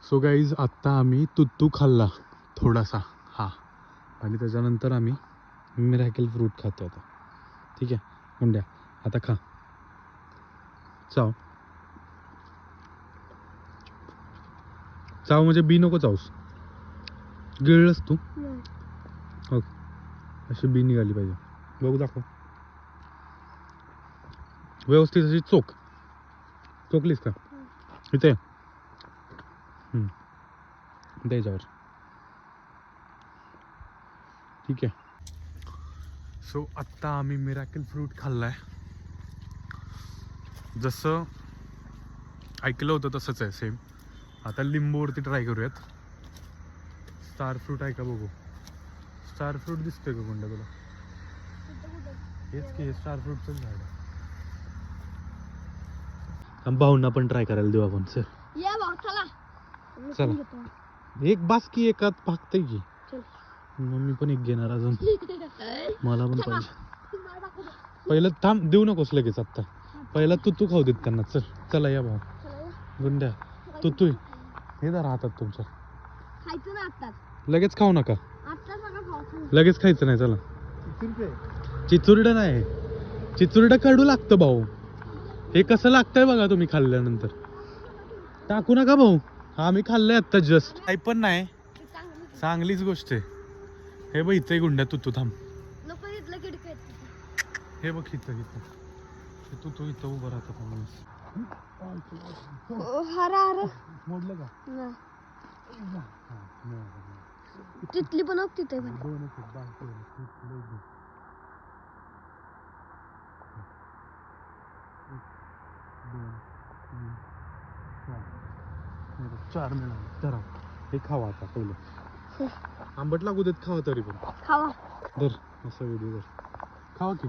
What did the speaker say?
So guys आत्ता आम्ही तुत्तू खाल्ला थोडासा हा, आणि त्याच्यानंतर आम्ही मिरॅकल फ्रूट खातो आता. ठीक आहे गुंड्या, आता खा. चाव चाव म्हणजे बी नको चावस, गिळलंस तू. हो अशी बी निघाली पाहिजे. बघू दाखव व्यवस्थित अशी चोख. चोखलीस का इथे द्यायच्यावर. ठीक आहे. सो आत्ता आम्ही मिरॅकल फ्रूट खाल्लाय. जसं ऐकलं होतं तसंच आहे सेम. आता लिंबूवरती ट्राय करूयात. स्टार फ्रूट आहे का बघू. स्टार फ्रूट दिसतोय का गुंडा तुला. हेच की हे स्टार फ्रूटचं झाड आहे. भाऊंना पण ट्राय करायला देऊ आपण. सर चला एक बास की एकात भागतंय की. मग मी पण एक घेणार अजून. मला पण पाहिजे. पहिलं थांब देऊ नकोस लगेच आत्ता. पहिला तुतू खाऊ देत त्यांना. चल चला या भाऊ. गुंड्या तुतू हे जरा हातात तुमच्या. लगेच खाऊ नका. लगेच खायचं नाही. चला चिचुरडं नाही, चिचुरडं कडू लागतं भाऊ. हे कसं लागतंय बघा तुम्ही खाल्ल्यानंतर. टाकू नका भाऊ. हा मी खाल्लंय आत्ता जस्ट. काही पण नाही, चांगलीच गोष्ट आहे. हे बघ इथं गुंड्या तुतू. थांब हे बघ इथं इथं तू इथं उभं राहतो. मोडलं का तिथली पण तिथे चार मिळाले. तर हे खावा आता पहिलं. आंबट लागू देत खावा तरी पण. खावा धर असा व्हिडिओ धर. खावा की.